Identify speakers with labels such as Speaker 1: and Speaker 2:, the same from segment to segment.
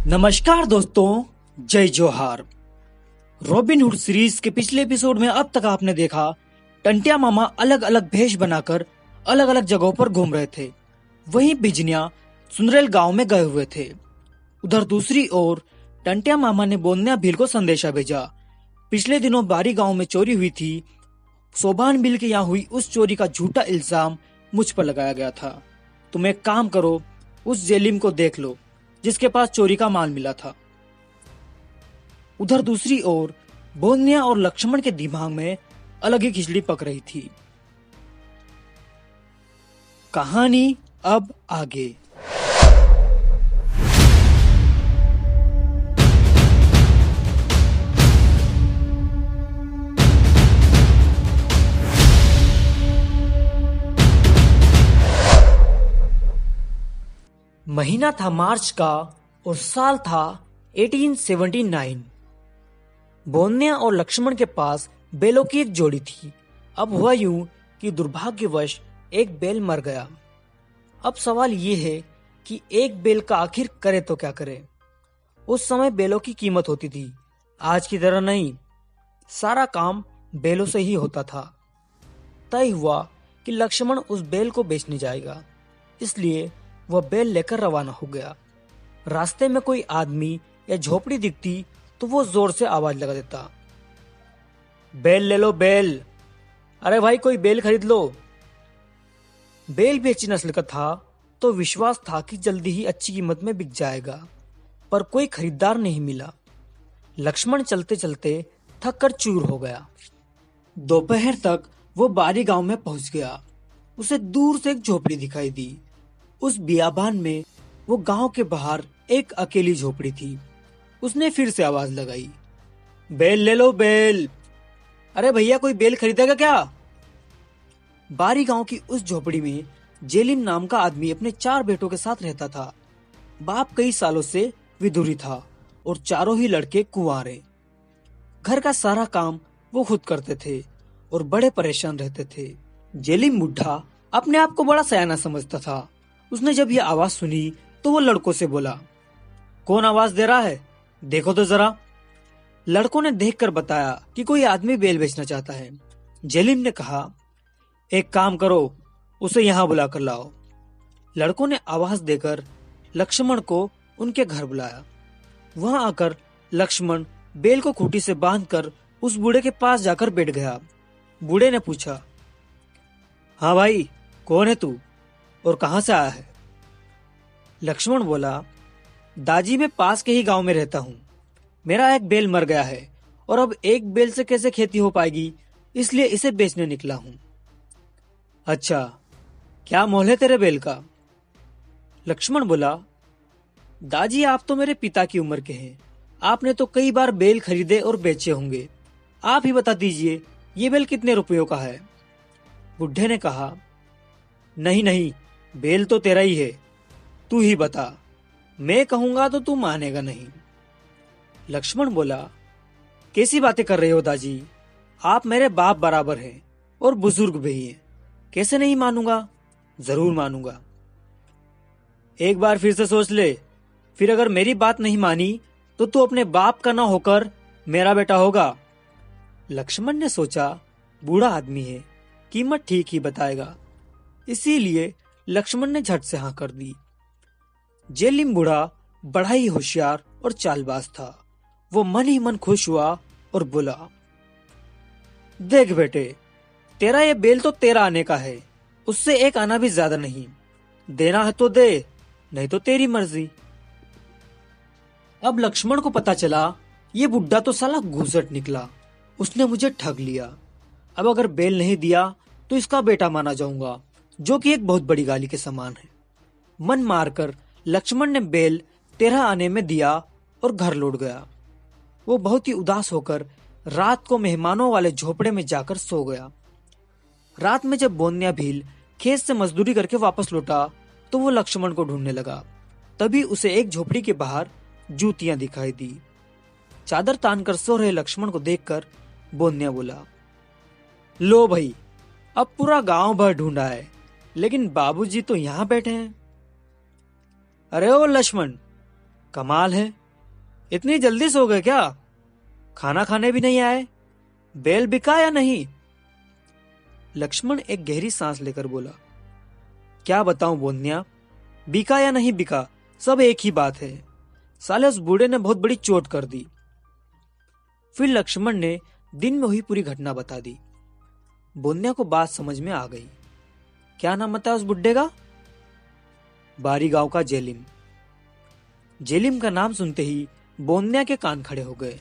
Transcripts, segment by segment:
Speaker 1: नमस्कार दोस्तों, जय जोहार। रॉबिनहुड सीरीज के पिछले एपिसोड में अब तक आपने देखा टंटिया मामा अलग अलग भेष बनाकर अलग अलग जगहों पर घूम रहे थे। वहीं बिजनिया सुंदरेल गांव में गए हुए थे। उधर दूसरी ओर टंटिया मामा ने बोन्या भील को संदेशा भेजा। पिछले दिनों बारी गांव में चोरी हुई थी। सोभान भील के यहाँ हुई उस चोरी का झूठा इल्जाम मुझ पर लगाया गया था। तुम एक काम करो, उस जेलिम को देख लो जिसके पास चोरी का माल मिला था। उधर दूसरी ओर बोन्या और लक्ष्मण के दिमाग में अलग ही खिचड़ी पक रही थी। कहानी अब आगे। महीना था मार्च का और साल था 1879। बोन्या और लक्ष्मण के पास बैलों की एक जोड़ी थी। अब हुआ यूं कि दुर्भाग्यवश एक बैल मर गया। अब सवाल ये है कि एक बैल का आखिर करे तो क्या करे। उस समय बैलों की कीमत होती थी, आज की तरह नहीं। सारा काम बैलों से ही होता था। तय हुआ कि लक्ष्मण उस बैल को बेचने जाएगा, इसलिए वह बैल लेकर रवाना हो गया। रास्ते में कोई आदमी या झोपड़ी दिखती तो वो जोर से आवाज लगा देता, बैल ले लो बैल, अरे भाई कोई बैल खरीद लो। बैल भी अच्छी नस्ल का था तो विश्वास था कि जल्दी ही अच्छी कीमत में बिक जाएगा, पर कोई खरीदार नहीं मिला। लक्ष्मण चलते चलते थक कर चूर हो गया। दोपहर तक वो बारी गांव में पहुंच गया। उसे दूर से एक झोपड़ी दिखाई दी। उस बियाबान में वो गांव के बाहर एक अकेली झोपड़ी थी। उसने फिर से आवाज लगाई, बैल ले लो बैल, अरे भैया कोई बैल खरीदेगा क्या। बारी गांव की उस झोपड़ी में जेलिम नाम का आदमी अपने 4 बेटों के साथ रहता था। बाप कई सालों से विधुरी था और चारों ही लड़के कुंवारे। घर का सारा काम वो खुद करते थे और बड़े परेशान रहते थे। जेलिम बुढ़ा अपने आप को बड़ा सयाना समझता था। उसने जब यह आवाज सुनी तो वो लड़कों से बोला, कौन आवाज दे रहा है, देखो तो जरा। लड़कों ने देखकर बताया कि कोई आदमी बैल बेचना चाहता है। जेलिम ने कहा, एक काम करो, उसे यहाँ बुला कर लाओ। लड़कों ने आवाज देकर लक्ष्मण को उनके घर बुलाया। वहां आकर लक्ष्मण बैल को खूंटी से बांधकर उस बूढ़े के पास जाकर बैठ गया। बूढ़े ने पूछा, हाँ भाई कौन है तू और कहां से आया है। लक्ष्मण बोला, दाजी मैं पास के ही गांव में रहता हूं। मेरा एक बैल मर गया है और अब एक बैल से कैसे खेती हो पाएगी, इसलिए इसे बेचने निकला हूं। अच्छा, क्या मोल है तेरे बैल का। लक्ष्मण बोला, दाजी आप तो मेरे पिता की उम्र के हैं। आपने तो कई बार बैल खरीदे और बेचे होंगे। आप ही बता दीजिए ये बैल कितने रुपयों का है। बुढ़े ने कहा, नहीं नहीं, बैल तो तेरा ही है, तू ही बता। मैं कहूंगा तो तू मानेगा नहीं। लक्ष्मण बोला, कैसी बातें कर रहे हो दाजी, आप मेरे बाप बराबर हैं और बुजुर्ग भी हैं, कैसे नहीं मानूंगा, जरूर मानूंगा। एक बार फिर से सोच ले, फिर अगर मेरी बात नहीं मानी तो तू अपने बाप का ना होकर मेरा बेटा होगा। लक्ष्मण ने सोचा, बूढ़ा आदमी है, कीमत ठीक ही बताएगा, इसीलिए लक्ष्मण ने झट से हाँ कर दी। जेलिम बूढ़ा बड़ा ही होशियार और चालबाज था। वो मन ही मन खुश हुआ और बोला, देख बेटे, तेरा ये बैल तो तेरा आने का है, उससे एक आना भी ज्यादा नहीं। देना है तो दे, नहीं तो तेरी मर्जी। अब लक्ष्मण को पता चला ये बुढ़ा तो साला घूसट निकला, उसने मुझे ठग लिया। अब अगर बैल नहीं दिया तो इसका बेटा माना जाऊंगा, जो कि एक बहुत बड़ी गाली के समान है। मन मारकर लक्ष्मण ने बैल 13 आने में दिया और घर लौट गया। वो बहुत ही उदास होकर रात को मेहमानों वाले झोपड़े में जाकर सो गया। रात में जब बोन्या भील खेत से मजदूरी करके वापस लौटा तो वो लक्ष्मण को ढूंढने लगा। तभी उसे एक झोपड़ी के बाहर जूतियां दिखाई दी। चादर तान कर सो रहे लक्ष्मण को देखकर बोन्या बोला, लो भाई, अब पूरा गांव भर ढूंढा है, लेकिन बाबूजी तो यहाँ बैठे हैं। अरे ओ लक्ष्मण, कमाल है, इतनी जल्दी सो गए क्या? खाना खाने भी नहीं आए? बैल बिका या नहीं? लक्ष्मण एक गहरी सांस लेकर बोला, क्या बताऊं बोन्या, बिका या नहीं बिका सब एक ही बात है। साले उस बूढ़े ने बहुत बड़ी चोट कर दी। फिर लक्ष्मण ने दिन में हुई पूरी घटना बता दी। बोन्या को बात समझ में आ गई। क्या नाम बताया उस बुड्ढे का? बारी गांव का जेलिम। जेलिम का नाम सुनते ही बोन्या के कान खड़े हो गए।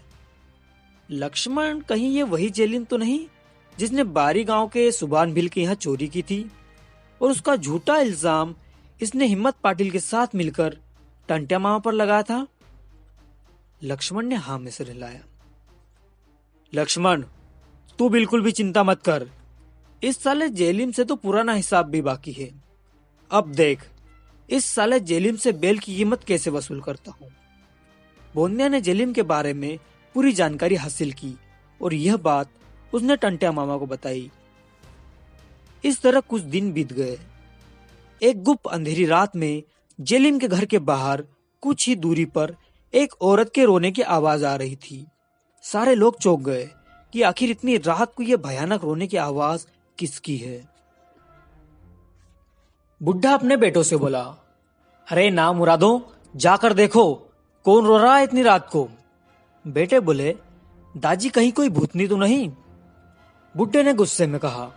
Speaker 1: लक्ष्मण, कहीं ये वही जेलिम तो नहीं जिसने बारी गांव के सुबान भिल के यहाँ चोरी की थी और उसका झूठा इल्जाम इसने हिम्मत पाटिल के साथ मिलकर टंट्या मामा पर लगाया था? लक्ष्मण ने हाँ में सिर हिलाया। लक्ष्मण, तू बिल्कुल भी चिंता मत कर, इस साले जेलिम से तो पुराना हिसाब भी बाकी है। अब देख इस साले जेलिम से बैल की कीमत कैसे वसूल करता हूं। बोन्या ने जेलिम के बारे में पूरी जानकारी हासिल की और यह बात उसने टंट्या मामा को बताई। इस तरह कुछ दिन बीत गए। एक गुप्त अंधेरी रात में जेलिम के घर के बाहर कुछ ही दूरी पर एक औरत के रोने की आवाज आ रही थी। सारे लोग चौंक गए कि आखिर इतनी रात को यह भयानक रोने की आवाज किसकी है। बुढ़ा अपने बेटों से बोला, अरे ना मुरादों, जाकर देखो कौन रो रहा है इतनी रात को। बेटे बोले, दादी कहीं कोई भूतनी तो नहीं? बुड्ढे ने गुस्से में कहा,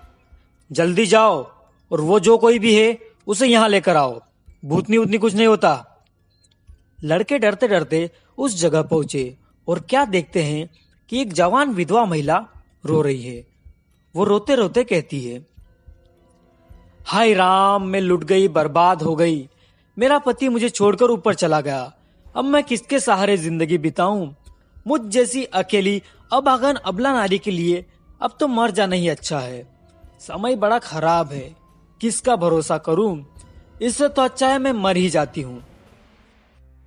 Speaker 1: जल्दी जाओ और वो जो कोई भी है उसे यहां लेकर आओ, भूतनी उतनी कुछ नहीं होता। लड़के डरते डरते उस जगह पहुंचे और क्या देखते हैं कि एक जवान विधवा महिला रो रही है। वो रोते रोते कहती है, हाय राम, मैं लुट गई, बर्बाद हो गई। मेरा पति मुझे छोड़कर ऊपर चला गया। अब मैं किसके सहारे जिंदगी बिताऊं? मुझ जैसी अकेली अभागन अबला नारी के लिए अब तो मर जाना ही अच्छा है। समय बड़ा खराब है, किसका भरोसा करूं? इससे तो अच्छा है मैं मर ही जाती हूं।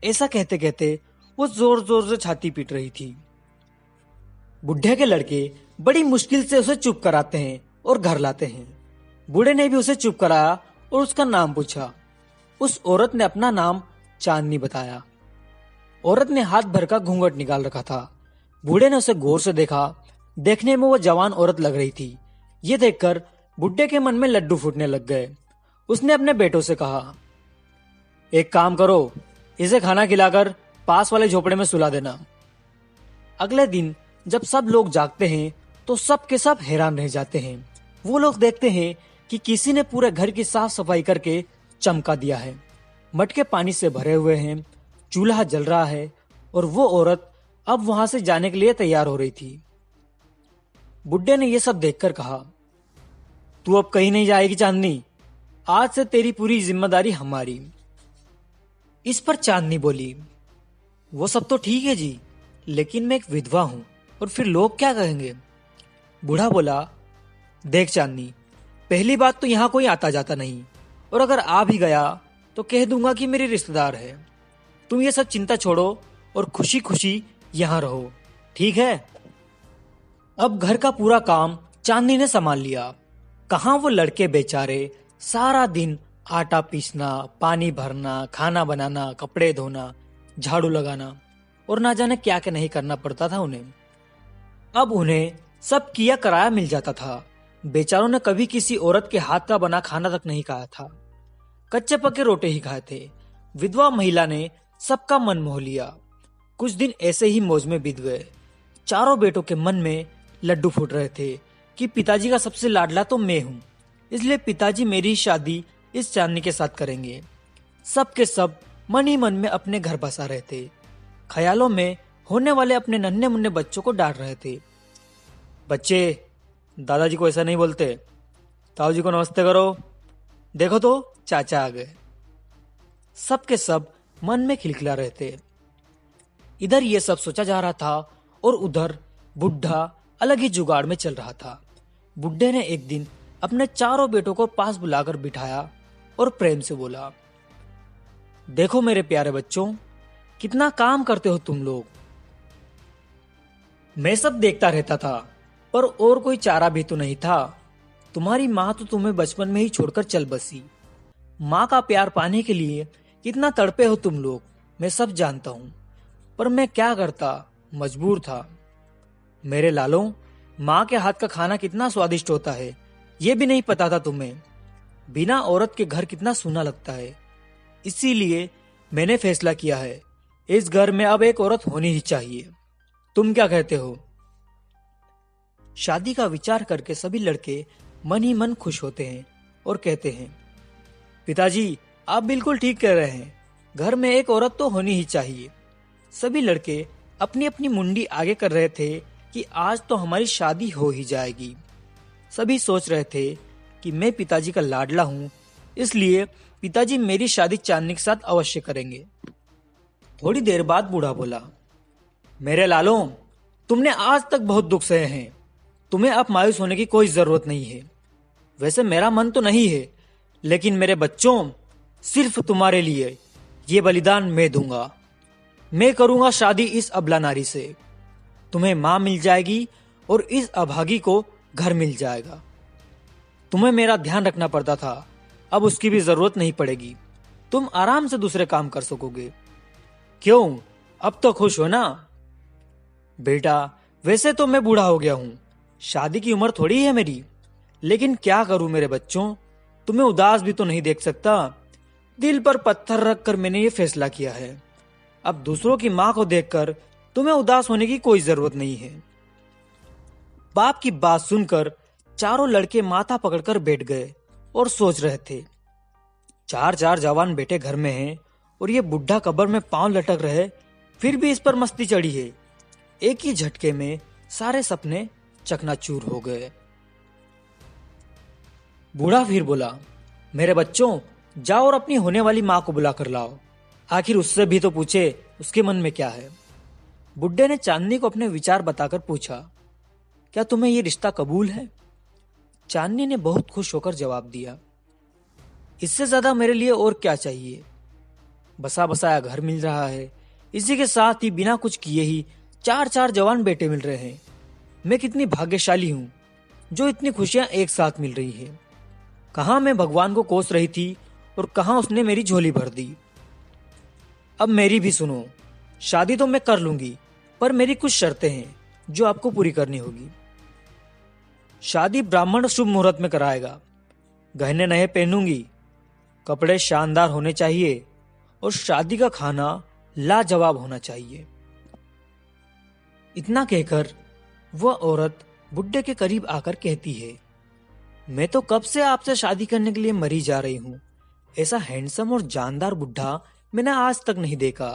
Speaker 1: ऐसा कहते कहते वो जोर जोर से छाती पीट रही थी। बुढ़े के लड़के बड़ी मुश्किल से उसे चुप कराते हैं और घर लाते हैं। बूढ़े ने भी उसे चुप कराया और उसका नाम पूछा। उस औरत ने अपना नाम चांदनी बताया। औरत ने हाथ भर का घूंघट निकाल रखा था। बूढ़े ने उसे गौर से देखा। देखने में वो जवान औरत लग रही थी। ये देखकर बुढ़े के मन में लड्डू फूटने लग गए। उसने अपने बेटों से कहा, एक काम करो, इसे खाना खिलाकर पास वाले झोपड़े में सुला देना। अगले दिन जब सब लोग जागते हैं तो सब के सब हैरान रह जाते हैं। वो लोग देखते हैं कि किसी ने पूरे घर की साफ सफाई करके चमका दिया है। मटके पानी से भरे हुए हैं, चूल्हा जल रहा है और वो औरत अब वहां से जाने के लिए तैयार हो रही थी। बुड्ढे ने यह सब देखकर कहा, तू अब कहीं नहीं जाएगी चांदनी, आज से तेरी पूरी जिम्मेदारी हमारी। इस पर चांदनी बोली, वो सब तो ठीक है जी, लेकिन मैं एक विधवा हूं और फिर लोग क्या कहेंगे? बूढ़ा बोला, देख चांदनी, पहली बात तो यहां कोई आता जाता नहीं, और अगर आ भी गया तो कह दूंगा कि मेरी रिश्तेदार है। तुम ये सब चिंता छोड़ो और खुशी खुशी यहां रहो, ठीक है? अब घर का पूरा काम चांदनी ने संभाल लिया। कहां वो लड़के बेचारे सारा दिन आटा पीसना, पानी भरना, खाना बनाना, कपड़े धोना, झाड़ू लगाना और ना जाने क्या क्या नहीं करना पड़ता था उन्हें। अब उन्हें सब किया कराया मिल जाता था। बेचारों ने कभी किसी औरत के हाथ का बना खाना तक नहीं खाया था, कच्चे पके रोटे ही खाए थे। विधवा महिला ने सबका मन मोह लिया। कुछ दिन ऐसे ही मौज में बीत गए। चारों बेटों के मन में लड्डू फूट रहे थे कि पिताजी का सबसे लाडला तो मैं हूं, इसलिए पिताजी मेरी शादी इस चांदनी के साथ करेंगे। सब के सब मन ही मन में अपने घर बसा रहे थे। ख्यालों में होने वाले अपने नन्हे मुन्ने बच्चों को डांट रहे थे। बच्चे, दादाजी को ऐसा नहीं बोलते, ताऊ जी को नमस्ते करो। देखो तो चाचा आ गए। सब के सब मन में खिलखिला रहे थे। इधर ये सब सोचा जा रहा था और उधर बुढ़ा अलग ही जुगाड़ में चल रहा था। बुढ़े ने एक दिन अपने चारों बेटों को पास बुलाकर बिठाया और प्रेम से बोला, देखो मेरे प्यारे बच्चों, कितना काम करते हो तुम लोग। मैं सब देखता रहता था, पर और कोई चारा भी तो नहीं था। तुम्हारी माँ तो तुम्हें बचपन में ही छोड़कर चल बसी। माँ का प्यार पाने के लिए कितना तड़पे हो तुम लोग, मैं सब जानता हूँ, पर मैं क्या करता, मजबूर था। मेरे लालों, माँ के हाथ का खाना कितना स्वादिष्ट होता है ये भी नहीं पता था तुम्हें। बिना औरत के घर कितना सूना लगता है। इसीलिए मैंने फैसला किया है, इस घर में अब एक औरत होनी ही चाहिए। तुम क्या कहते हो? शादी का विचार करके सभी लड़के मन ही मन खुश होते हैं और कहते हैं, पिताजी आप बिल्कुल ठीक कह रहे हैं, घर में एक औरत तो होनी ही चाहिए। सभी लड़के अपनी अपनी मुंडी आगे कर रहे थे कि आज तो हमारी शादी हो ही जाएगी। सभी सोच रहे थे कि मैं पिताजी का लाडला हूँ, इसलिए पिताजी मेरी शादी चांदनी के साथ अवश्य करेंगे। थोड़ी देर बाद बूढ़ा बोला, मेरे लालों, तुमने आज तक बहुत दुख सहे हैं, तुम्हें अब मायूस होने की कोई जरूरत नहीं है। वैसे मेरा मन तो नहीं है, लेकिन मेरे बच्चों, सिर्फ तुम्हारे लिए ये बलिदान मैं दूंगा। मैं करूंगा शादी इस अबला नारी से। तुम्हें मां मिल जाएगी और इस अभागी को घर मिल जाएगा। तुम्हें मेरा ध्यान रखना पड़ता था, अब उसकी भी जरूरत नहीं पड़ेगी। तुम आराम से दूसरे काम कर सकोगे। क्यों, अब तो खुश हो ना? बेटा, वैसे तो मैं बूढ़ा हो गया हूं, शादी की उम्र थोड़ी है मेरी, लेकिन क्या करूं मेरे बच्चों, तुम्हें उदास भी तो नहीं देख सकता। दिल पर पत्थर रखकर मैंने ये फैसला किया है। अब दूसरों की मां को देखकर तुम्हें उदास होने की कोई जरूरत नहीं है। बाप की बात सुनकर चारों लड़के माथा पकड़कर बैठ गए और सोच रहे थे, चार चार जवान बेटे घर में हैं और ये बुढ़ा कब्र में पांव लटक रहे, फिर भी इस पर मस्ती चढ़ी है। एक ही झटके में सारे सपने चकनाचूर हो गए। बूढ़ा फिर बोला, मेरे बच्चों, जाओ और अपनी होने वाली मां को बुला कर लाओ, आखिर उससे भी तो पूछे उसके मन में क्या है। बुड्ढे ने चांदनी को अपने विचार बताकर पूछा, क्या तुम्हें यह रिश्ता कबूल है? चांदनी ने बहुत खुश होकर जवाब दिया, इससे ज्यादा मेरे लिए और क्या चाहिए। बसा बसाया घर मिल रहा है, इसी के साथ ही बिना कुछ किए ही चार चार जवान बेटे मिल रहे हैं। मैं कितनी भाग्यशाली हूं जो इतनी खुशियां एक साथ मिल रही है। कहां मैं भगवान को कोस रही थी और कहां उसने मेरी झोली भर दी। अब मेरी भी सुनो, शादी तो मैं कर लूंगी, पर मेरी कुछ शर्तें हैं जो आपको पूरी करनी होगी। शादी ब्राह्मण शुभ मुहूर्त में कराएगा, गहने नए पहनूंगी, कपड़े शानदार होने चाहिए और शादी का खाना लाजवाब होना चाहिए। इतना कहकर वह औरत बुड्ढे के करीब आकर कहती है, मैं तो कब से आपसे शादी करने के लिए मरी जा रही हूं। ऐसा हैंडसम और जानदार बुढ़ा मैंने आज तक नहीं देखा।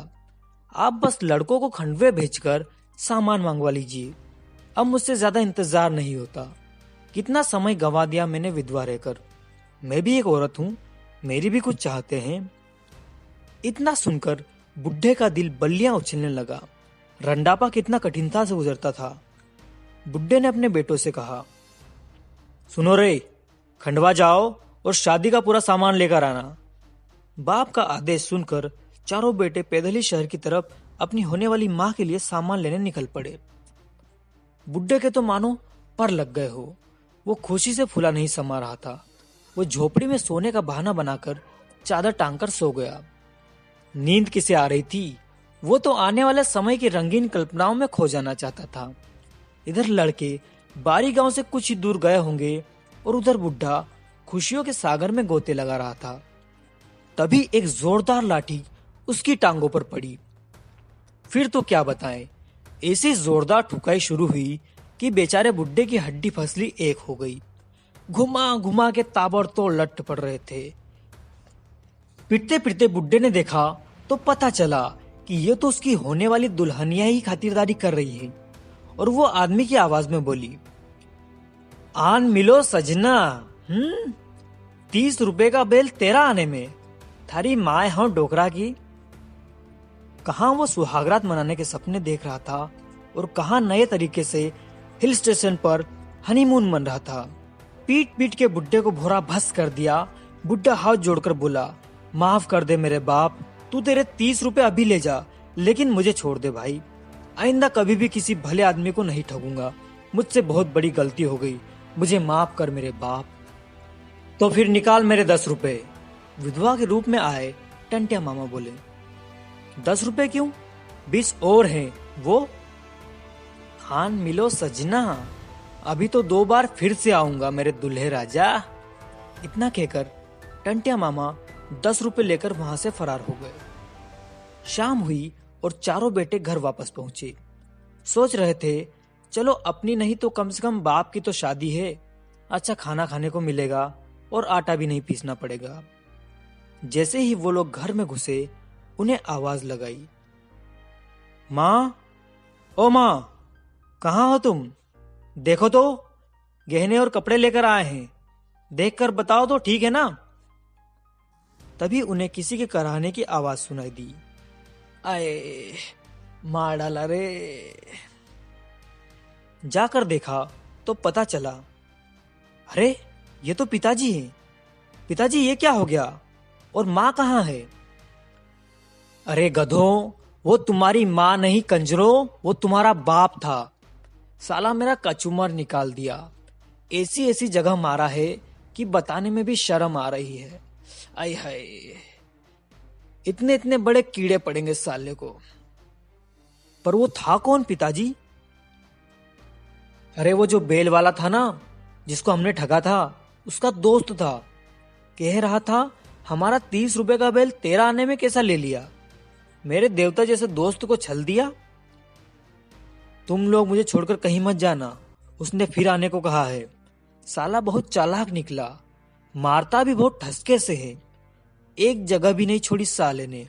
Speaker 1: आप बस लड़कों को खंडवे भेजकर सामान मंगवा लीजिए, अब मुझसे ज्यादा इंतजार नहीं होता। कितना समय गंवा दिया मैंने विधवा रहकर। मैं भी एक औरत हूँ, मेरी भी कुछ चाहते हैं। इतना सुनकर बुढ़े का दिल बल्लियां उछलने लगा। रंडापा कितना कठिनता से गुजरता था। बुढ़े ने अपने बेटों से कहा, सुनो रे, खंडवा जाओ और शादी का पूरा सामान लेकर आना। बाप का आदेश सुनकर चारों बेटे पैदल ही शहर की तरफ अपनी होने वाली मां के लिए सामान लेने निकल पड़े। बुड्ढे के तो मानो पर लग गए हो, वो खुशी से फूला नहीं समा रहा था। वो झोपड़ी में सोने का बहाना बनाकर चादर टांगकर सो गया। नींद किसे आ रही थी, वो तो आने वाले समय की रंगीन कल्पनाओं में खो जाना चाहता था। इधर लड़के बारी गांव से कुछ ही दूर गए होंगे और उधर बुढ़ा खुशियों के सागर में गोते लगा रहा था। तभी एक जोरदार लाठी उसकी टांगों पर पड़ी। फिर तो क्या बताएं, ऐसी जोरदार ठुकाई शुरू हुई कि बेचारे बुड्ढे की हड्डी फसली एक हो गई। घुमा घुमा के ताबड़तोड़ लट पड़ रहे थे। पिटते पिटते बुड्ढे ने देखा तो पता चला कि ये तो उसकी होने वाली दुल्हनिया ही खातिरदारी कर रही है। और वो आदमी की आवाज में बोली, आन मिलो सजना, 30 रुपए का बेल तेरा आने में, थारी माए हो डोकरा की। कहां वो सुहागरात मनाने के सपने देख रहा था और कहां नए तरीके से हिल स्टेशन पर हनीमून मन रहा था। पीट पीट के बुड्ढे को भोरा भस कर दिया। बुड्ढा हाथ जोड़कर बोला, माफ कर दे मेरे बाप, तू तेरे 30 रुपए अभी ले जा, लेकिन मुझे छोड़ दे भाई। आइंदा कभी भी किसी भले आदमी को नहीं ठगूंगा। मुझसे बहुत बड़ी गलती हो गई, मुझे माफ कर मेरे बाप। तो फिर निकाल मेरे 10 रुपए, विधवा के रूप में आए टंटिया मामा बोले। 10 रुपए क्यों, 20 और हैं वो। खान मिलो सजना, अभी तो 2 बार फिर से आऊंगा मेरे दुल्हे राजा। इतना कहकर टंटिया मामा 10 रुपए लेकर वहां से फरार हो गए। शाम हुई और चारों बेटे घर वापस पहुंचे। सोच रहे थे चलो अपनी नहीं तो कम से कम बाप की तो शादी है, अच्छा खाना खाने को मिलेगा और आटा भी नहीं पीसना पड़ेगा। जैसे ही वो लोग घर में घुसे उन्हें आवाज लगाई, माँ, ओ माँ, कहाँ हो तुम? देखो तो, गहने और कपड़े लेकर आए हैं, देखकर बताओ तो ठीक है ना। तभी उन्हें किसी के कराहने की आवाज सुनाई दी। आए, मार डाला रे। जाकर देखा तो पता चला, अरे ये तो पिताजी हैं। पिताजी ये क्या हो गया, और माँ कहाँ है? अरे गधों, वो तुम्हारी माँ नहीं कंजरों, वो तुम्हारा बाप था। साला मेरा कचूमर निकाल दिया, ऐसी ऐसी जगह मारा है कि बताने में भी शर्म आ रही है। आय हाय, इतने इतने बड़े कीड़े पड़ेंगे साले को। पर वो था कौन पिताजी? अरे वो जो बेल वाला था ना, जिसको हमने ठगा था, उसका दोस्त था। कह रहा था हमारा 30 रुपए का बेल तेरा आने में कैसा ले लिया, मेरे देवता जैसे दोस्त को छल दिया। तुम लोग मुझे छोड़कर कहीं मत जाना, उसने फिर आने को कहा है। साला बहुत चालाक निकला, मारता भी बहुत ठसके से है। एक जगह भी नहीं छोड़ी साले ने,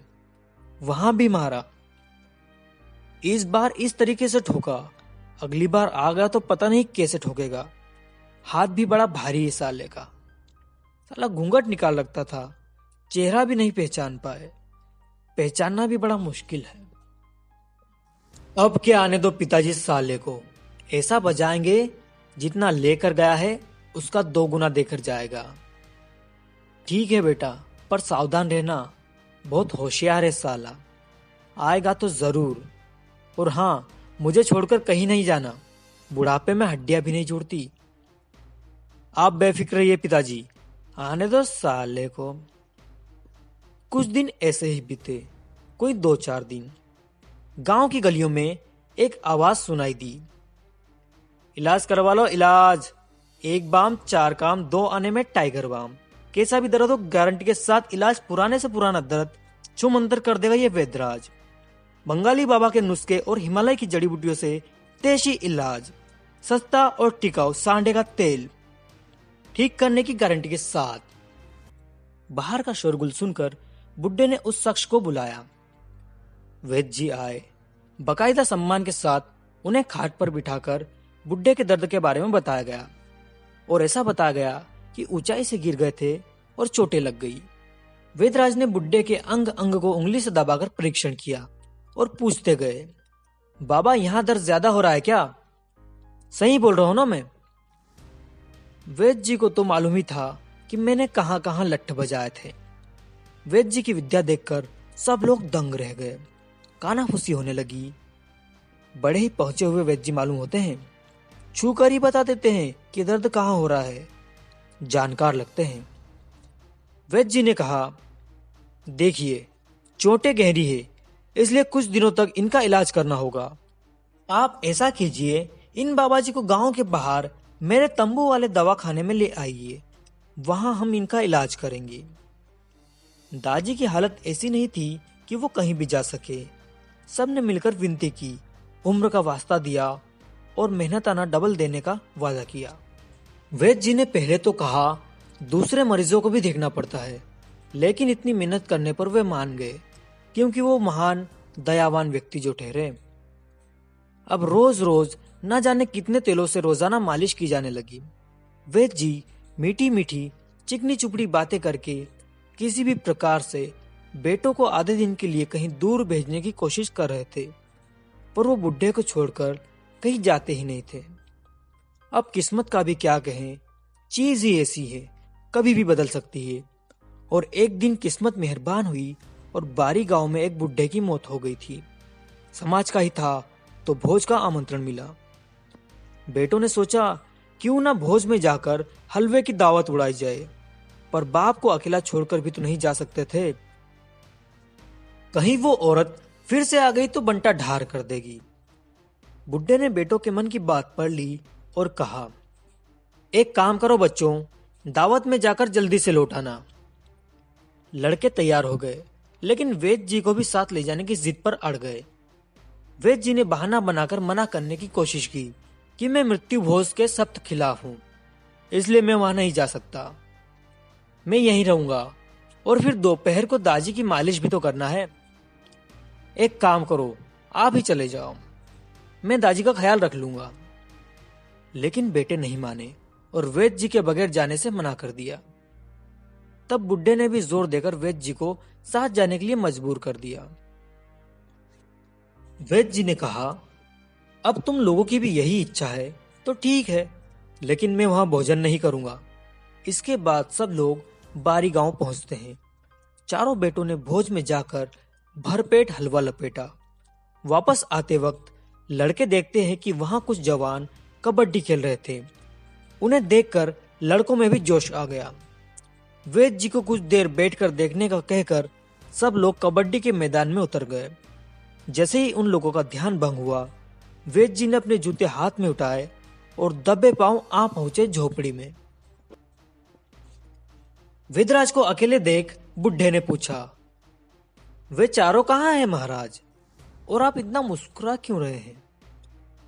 Speaker 1: वहां भी मारा। इस बार इस तरीके से ठोका, अगली बार आ गया तो पता नहीं कैसे ठोकेगा। हाथ भी बड़ा भारी है साले का। साला घूंघट निकाल रखता था, चेहरा भी नहीं पहचान पाए। पहचानना भी बड़ा मुश्किल है। अब क्या आने दो पिताजी साले को, ऐसा बजाएंगे जितना लेकर गया है उसका 2 गुना देकर जाएगा। ठीक है बेटा, पर सावधान रहना, बहुत होशियार है साला, आएगा तो जरूर। और हाँ, मुझे छोड़कर कहीं नहीं जाना, बुढ़ापे में हड्डियां भी नहीं जुड़ती। आप बेफिक्र रहिए पिताजी, आने दो साले को। कुछ दिन ऐसे ही बीते, कोई 2-4 दिन। गांव की गलियों में एक आवाज सुनाई दी, इलाज करवा लो इलाज, 1 बाम 4 काम, 2 आने में टाइगर बाम। कैसा भी दर्द हो गारंटी के साथ इलाज, पुराने से पुराना दर्द छू मंतर कर देगा ये वैद्यराज। बंगाली बाबा के नुस्खे और हिमालय की जड़ी बूटियों से देशी इलाज, सस्ता और टिकाऊ सांडे का तेल, ठीक करने की गारंटी के साथ। बाहर का शोरगुल सुनकर बुड्ढे ने उस शख्स को बुलाया। वैद्य जी आए, बकायदा सम्मान के साथ उन्हें खाट पर बिठाकर बुड्ढे के दर्द के बारे में बताया गया। और ऐसा बताया गया कि ऊंचाई से गिर गए थे और चोटें लग गई। वेदराज ने बुड्ढे के अंग अंग को उंगली से दबाकर परीक्षण किया और पूछते गए, बाबा यहाँ दर्द ज्यादा हो रहा है क्या? सही बोल रहा हूं ना मैं? वैद्य जी को तो मालूम ही था कि मैंने कहां कहां लट्ठ बजाए थे। वैद्य जी की विद्या देखकर सब लोग दंग रह गए, कानाफूसी होने लगी। बड़े ही पहुंचे हुए वैद्य जी मालूम होते हैं, छू कर ही बता देते हैं कि दर्द कहां हो रहा है, जानकार लगते हैं। वैद्य जी ने कहा, देखिए चोटें गहरी है, इसलिए कुछ दिनों तक इनका इलाज करना होगा। आप ऐसा कीजिए, इन बाबा जी को गांव के बाहर मेरे तंबू वाले दवाखाने में ले आइए, वहां हम इनका इलाज करेंगे। दादी की हालत ऐसी नहीं थी कि वो कहीं भी जा सके। सबने मिलकर विनती की, उम्र का वास्ता दिया और मेहनताना डबल देने का वादा किया। वैद्य जी ने पहले तो कहा दूसरे मरीजों को भी देखना पड़ता है, लेकिन इतनी मेहनत करने पर वे मान गए, क्योंकि वो महान दयावान व्यक्ति जो ठहरे। अब रोज रोज न जाने कितने तेलों से रोजाना मालिश की जाने लगी। वैद्य जी मीठी मीठी चिकनी चुपड़ी बातें करके किसी भी प्रकार से बेटों को आधे दिन के लिए कहीं दूर भेजने की कोशिश कर रहे थे, पर वो बुढ़े को छोड़कर कहीं जाते ही नहीं थे। अब किस्मत का भी क्या कहें, चीज ही ऐसी है, कभी भी बदल सकती है। और एक दिन किस्मत मेहरबान हुई और बारी गांव में एक बुढ़े की मौत हो गई थी। समाज का ही था तो भोज का आमंत्रण मिला। बेटों ने सोचा क्यों ना भोज में जाकर हलवे की दावत उड़ाई जाए, पर बाप को अकेला छोड़कर भी तो नहीं जा सकते थे। कहीं वो औरत फिर से आ गई तो बंटा ढार कर देगी। बुड्ढे ने बेटों के मन की बात पढ़ ली और कहा, एक काम करो बच्चों, दावत में जाकर जल्दी से लौट आना। लड़के तैयार हो गए, लेकिन वेद जी को भी साथ ले जाने की जिद पर अड़ गए। वेद जी ने बहाना बनाकर मना करने की कोशिश की कि मैं मृत्यु भोज के सख्त खिलाफ हूं, इसलिए मैं वहां नहीं जा सकता। मैं यहीं रहूंगा और फिर दोपहर को दाजी की मालिश भी तो करना है। एक काम करो, आप ही चले जाओ, मैं दाजी का ख्याल रख लूंगा। लेकिन बेटे नहीं माने और वेद जी के बगैर जाने से मना कर दिया। तब बुड्ढे ने भी जोर देकर वेद जी को साथ जाने के लिए मजबूर कर दिया। वेद जी ने कहा, अब तुम लोगों की भी यही इच्छा है तो ठीक है, लेकिन मैं वहां भोजन नहीं करूंगा। इसके बाद सब लोग बारी गांव पहुंचते हैं। चारों बेटों ने भोज में जाकर भरपेट हलवा लपेटा। वापस आते वक्त लड़के देखते हैं कि वहां कुछ जवान कबड्डी खेल रहे थे। उन्हें देखकर लड़कों में भी जोश आ गया। वेद जी को कुछ देर बैठकर देखने का कहकर सब लोग कबड्डी के मैदान में उतर गए। जैसे ही उन लोगों का ध्यान भंग हुआ, वेद जी ने अपने जूते हाथ में उठाए और दबे पांव आ पहुंचे झोपड़ी में। वेदराज को अकेले देख बुड्ढे ने पूछा, वे चारों कहाँ हैं महाराज, और आप इतना मुस्कुरा क्यों रहे हैं?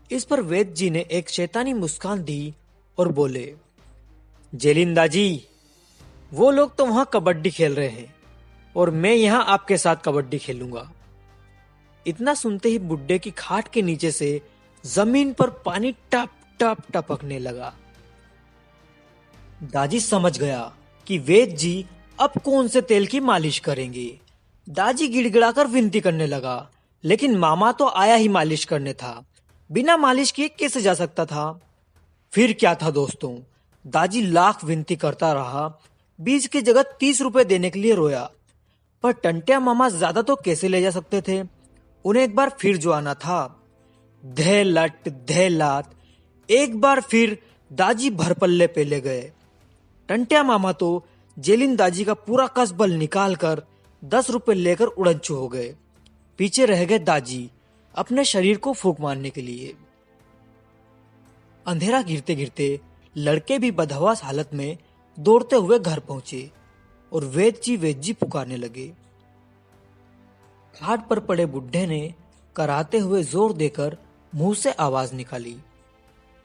Speaker 1: इस पर वेद जी ने एक शैतानी मुस्कान दी और बोले, जेलिंदा जी, वो लोग तो वहां कबड्डी खेल रहे हैं और मैं यहां आपके साथ कबड्डी खेलूंगा। इतना सुनते ही बुड्ढे की खाट के नीचे से जमीन पर पानी टप टप टपकने लगा। दाजी समझ गया कि वेद जी अब कौन से तेल की मालिश करेंगे। दाजी गिड़गिड़ाकर विनती करने लगा, लेकिन मामा तो आया ही मालिश करने था, बिना मालिश किए कैसे जा सकता था? फिर क्या था दोस्तों, दाजी लाख विनती करता रहा, 20 की जगह 30 रुपए देने के लिए रोया, पर टंटिया मामा ज्यादा तो कैसे ले जा सकते थे? उन्हें एक बार फिर जो आना था। धे लट धे लात, एक बार फिर दाजी भरपल्ले पे ले गए। टंटिया मामा तो जेलिन दाजी का पूरा कसबल निकाल कर 10 रुपए लेकर उड़नचू हो गए। पीछे रह गए दाजी अपने शरीर को फूंक मारने के लिए। अंधेरा गिरते गिरते लड़के भी बदहवास हालत में दौड़ते हुए घर पहुंचे और वेद जी पुकारने लगे। खाट पर पड़े बुड्ढे ने कराते हुए जोर देकर मुंह से आवाज निकाली,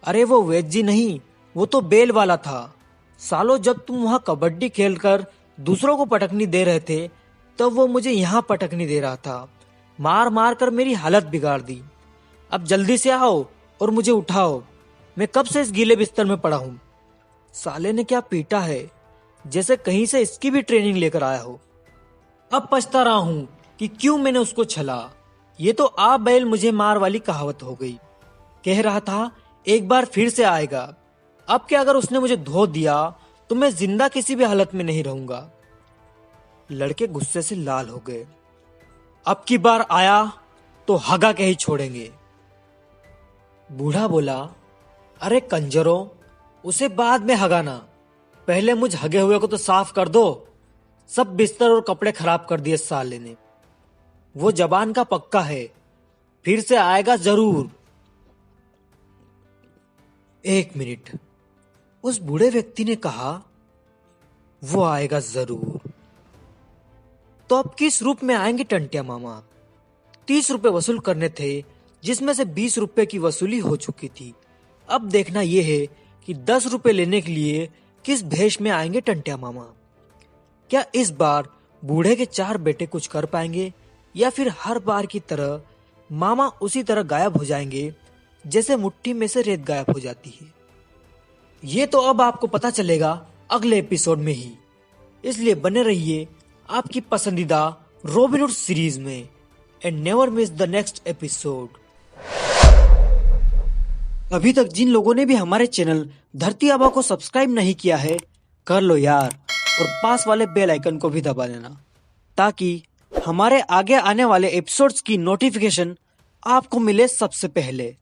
Speaker 1: अरे वो वेद जी नहीं, वो तो बेल वाला था। सालों, जब तुम वहां कबड्डी खेलकर दूसरों को पटकनी दे रहे थे, तब वो मुझे यहां पटकनी दे रहा था। मार मार कर मेरी हालत बिगाड़ दी। अब जल्दी से आओ और मुझे उठाओ, मैं कब से इस गीले बिस्तर में पड़ा हूं। साले ने क्या पीटा है, जैसे कहीं से इसकी भी ट्रेनिंग लेकर आया हो। अब पछता रहा हूं कि क्यों मैंने उसको छला। ये तो आ बैल मुझे मार वाली कहावत हो गई। कह रहा था एक बार फिर से आएगा। अब क्या अगर उसने मुझे धो दिया तो मैं जिंदा किसी भी हालत में नहीं रहूंगा। लड़के गुस्से से लाल हो गए। अब की बार आया तो हगा के ही छोड़ेंगे। बूढ़ा बोला, अरे कंजरों, उसे बाद में हगाना, पहले मुझ हगे हुए को तो साफ कर दो। सब बिस्तर और कपड़े खराब कर दिए साले ने। वो जबान का पक्का है, फिर से आएगा जरूर। 1 मिनट, उस बूढ़े व्यक्ति ने कहा, वो आएगा जरूर। तो अब किस रूप में आएंगे टंटिया मामा? 30 रुपए वसूल करने थे, जिसमें से 20 रुपए की वसूली हो चुकी थी। अब देखना यह है कि 10 रुपए लेने के लिए किस भेष में आएंगे टंटिया मामा। क्या इस बार बूढ़े के 4 बेटे कुछ कर पाएंगे, या फिर हर बार की तरह मामा उसी तरह गायब हो जाएंगे जैसे मुट्ठी में से रेत गायब हो जाती है? ये तो अब आपको पता चलेगा अगले एपिसोड में ही। इसलिए बने रहिए आपकी पसंदीदा रॉबिन हुड सीरीज में and never miss the next episode. अभी तक जिन लोगों ने भी हमारे चैनल धरती आबा को सब्सक्राइब नहीं किया है, कर लो यार, और पास वाले बेल आइकन को भी दबा देना, ताकि हमारे आगे आने वाले एपिसोड्स की नोटिफिकेशन आपको मिले सबसे पहले।